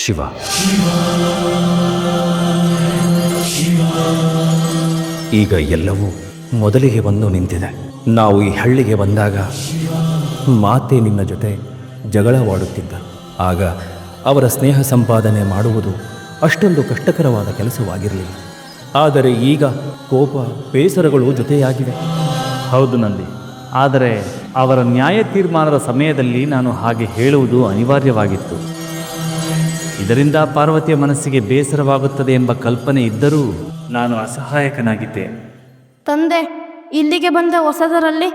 ಶಿವ. ಈಗ ಎಲ್ಲವೂ ಮೊದಲಿಗೆ ಬಂದು ನಿಂತಿದೆ. ನಾವು ಈ ಹಳ್ಳಿಗೆ ಬಂದಾಗ ಮಾತೆ ನಿನ್ನ ಜೊತೆ ಜಗಳವಾಡುತ್ತಿದ್ದ. ಆಗ ಅವರ ಸ್ನೇಹ ಸಂಪಾದನೆ ಮಾಡುವುದು ಅಷ್ಟೊಂದು ಕಷ್ಟಕರವಾದ ಕೆಲಸವಾಗಿರಲಿಲ್ಲ. ಆದರೆ ಈಗ ಕೋಪ ಬೇಸರಗಳು ಜೊತೆಯಾಗಿವೆ. ಹೌದು ನಂದಿ, ಆದರೆ ಅವರ ನ್ಯಾಯ ತೀರ್ಮಾನದ ಸಮಯದಲ್ಲಿ ನಾನು ಹಾಗೆ ಹೇಳುವುದು ಅನಿವಾರ್ಯವಾಗಿತ್ತು. ಇದರಿಂದ ಪಾರ್ವತಿಯ ಮನಸ್ಸಿಗೆ ಬೇಸರವಾಗುತ್ತದೆ ಎಂಬ ಕಲ್ಪನೆ ಇದ್ದರೂ ನಾನು ಅಸಹಾಯಕನಾಗಿದ್ದೆ. ತಂದೆ, ಇಲ್ಲಿಗೆ ಬಂದ ಹೊಸದರಲ್ಲಿ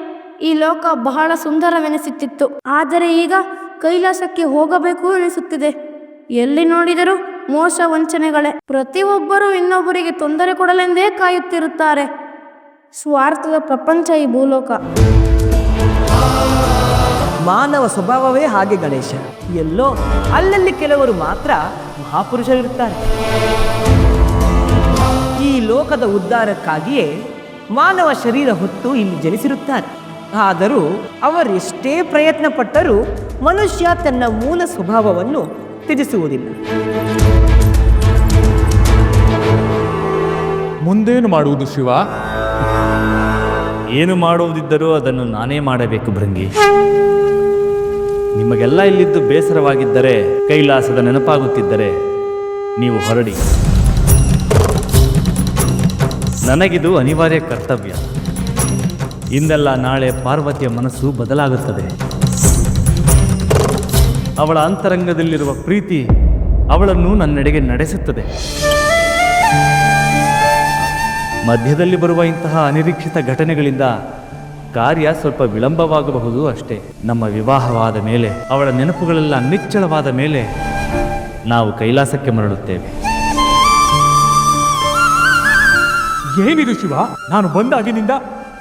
ಈ ಲೋಕ ಬಹಳ ಸುಂದರವೆನಿಸುತ್ತಿತ್ತು. ಆದರೆ ಈಗ ಕೈಲಾಸಕ್ಕೆ ಹೋಗಬೇಕು ಎನಿಸುತ್ತಿದೆ. ಎಲ್ಲಿ ನೋಡಿದರೂ ಮೋಸ ವಂಚನೆಗಳೇ. ಪ್ರತಿಯೊಬ್ಬರೂ ಇನ್ನೊಬ್ಬರಿಗೆ ತೊಂದರೆ ಕೊಡಲೆಂದೇ ಕಾಯುತ್ತಿರುತ್ತಾರೆ. ಸ್ವಾರ್ಥದ ಪ್ರಪಂಚ ಈ ಭೂಲೋಕ. ಮಾನವ ಸ್ವಭಾವವೇ ಹಾಗೆ ಗಣೇಶ. ಎಲ್ಲೋ ಅಲ್ಲಲ್ಲಿ ಕೆಲವರು ಮಾತ್ರ ಮಹಾಪುರುಷರಿರುತ್ತಾರೆ. ಈ ಲೋಕದ ಉದ್ಧಾರಕ್ಕಾಗಿಯೇ ಮಾನವ ಶರೀರ ಹೊತ್ತು ಇಲ್ಲಿ ಜನಿಸಿರುತ್ತಾರೆ. ಆದರೂ ಅವರೆಷ್ಟೇ ಪ್ರಯತ್ನ ಪಟ್ಟರೂ ಮನುಷ್ಯ ತನ್ನ ಮೂಲ ಸ್ವಭಾವವನ್ನು ತ್ಯಜಿಸುವುದಿಲ್ಲ. ಮುಂದೇನು ಮಾಡುವುದು ಶಿವ? ಏನು ಮಾಡುವುದಿದ್ದರೂ ಅದನ್ನು ನಾನೇ ಮಾಡಬೇಕು ಭೃಂಗಿ. ನಿಮಗೆಲ್ಲ ಇಲ್ಲಿದ್ದು ಬೇಸರವಾಗಿದ್ದರೆ, ಕೈಲಾಸದ ನೆನಪಾಗುತ್ತಿದ್ದರೆ ನೀವು ಹೊರಡಿ. ನನಗಿದು ಅನಿವಾರ್ಯ ಕರ್ತವ್ಯ. ಇಂದೆಲ್ಲ ನಾಳೆ ಪಾರ್ವತಿಯ ಮನಸ್ಸು ಬದಲಾಗುತ್ತದೆ. ಅವಳ ಅಂತರಂಗದಲ್ಲಿರುವ ಪ್ರೀತಿ ಅವಳನ್ನು ನನ್ನೆಡೆಗೆ ನಡೆಸುತ್ತದೆ. ಮಧ್ಯದಲ್ಲಿ ಬರುವ ಇಂತಹ ಅನಿರೀಕ್ಷಿತ ಘಟನೆಗಳಿಂದ ಕಾರ್ಯ ಸ್ವಲ್ಪ ವಿಳಂಬವಾಗಬಹುದು ಅಷ್ಟೇ. ನಮ್ಮ ವಿವಾಹವಾದ ಮೇಲೆ, ಅವಳ ನೆನಪುಗಳೆಲ್ಲ ನಿಚ್ಚಳವಾದ ಮೇಲೆ ನಾವು ಕೈಲಾಸಕ್ಕೆ ಮರಳುತ್ತೇವೆ. ಏನಿದು ಶಿವ? ನಾನು ಬಂದಾಗಿನಿಂದ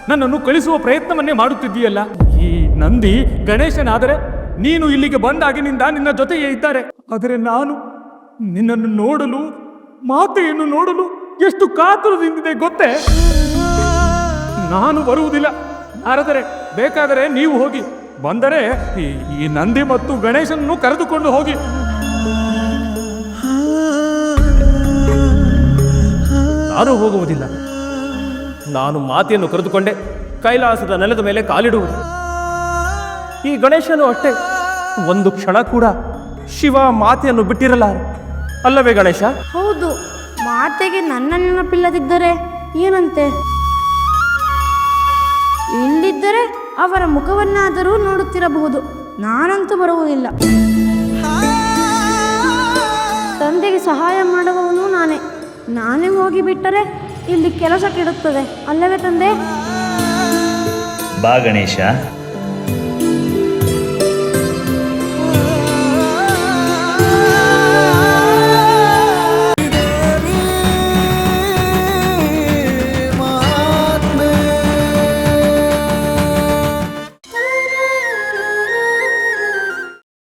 ನನ್ನನ್ನು ಕಳಿಸುವ ಪ್ರಯತ್ನವನ್ನೇ ಮಾಡುತ್ತಿದ್ದೀಯಲ್ಲ. ಈ ನಂದಿ ಗಣೇಶನಾದರೆ ನೀನು ಇಲ್ಲಿಗೆ ಬಂದಾಗಿನಿಂದ ನಿನ್ನ ಜೊತೆಯೇ ಇದ್ದಾರೆ. ಆದರೆ ನಾನು ನಿನ್ನನ್ನು ನೋಡಲು, ಮಾತೆಯನ್ನು ನೋಡಲು ಎಷ್ಟು ಕಾತುರದಿಂದಿದೆ ಗೊತ್ತೇ? ನಾನು ಬರುವುದಿಲ್ಲ. ಆದರೆ ಬೇಕಾದರೆ ನೀವು ಹೋಗಿ. ಬಂದರೆ ಈ ನಂದಿ ಮತ್ತು ಗಣೇಶನನ್ನು ಕರೆದುಕೊಂಡು ಹೋಗಿ. ನಾನು ಹೋಗುವುದಿಲ್ಲ. ನಾನು ಮಾತೆಯನ್ನು ಕರೆದುಕೊಂಡೆ ಕೈಲಾಸದ ನೆಲದ ಮೇಲೆ ಕಾಲಿಡುವುದು. ಈ ಗಣೇಶನು ಅಷ್ಟೇ, ಒಂದು ಕ್ಷಣ ಕೂಡ ಶಿವ ಮಾತೆಯನ್ನು ಬಿಟ್ಟಿರಲಾರ. ಅಲ್ಲವೇ ಗಣೇಶ? ಹೌದು, ಮಾತೆಗೆ ನನ್ನ ನೆನಪಿಲ್ಲದಿದ್ದರೆ ಏನಂತೆ? ಇಲ್ಲಿದ್ದರೆ ಅವರ ಮುಖವನ್ನಾದರೂ ನೋಡುತ್ತಿರಬಹುದು. ನಾನಂತೂ ಬರುವುದಿಲ್ಲ. ತಂದೆಗೆ ಸಹಾಯ ಮಾಡುವವನು ನಾನೇ ಹೋಗಿ ಬಿಟ್ಟರೆ ಇಲ್ಲಿ ಕೆಲಸ ಕೆಡುತ್ತದೆ. ಅಲ್ಲವೇ ತಂದೆ? ಬಾ ಗಣೇಶ.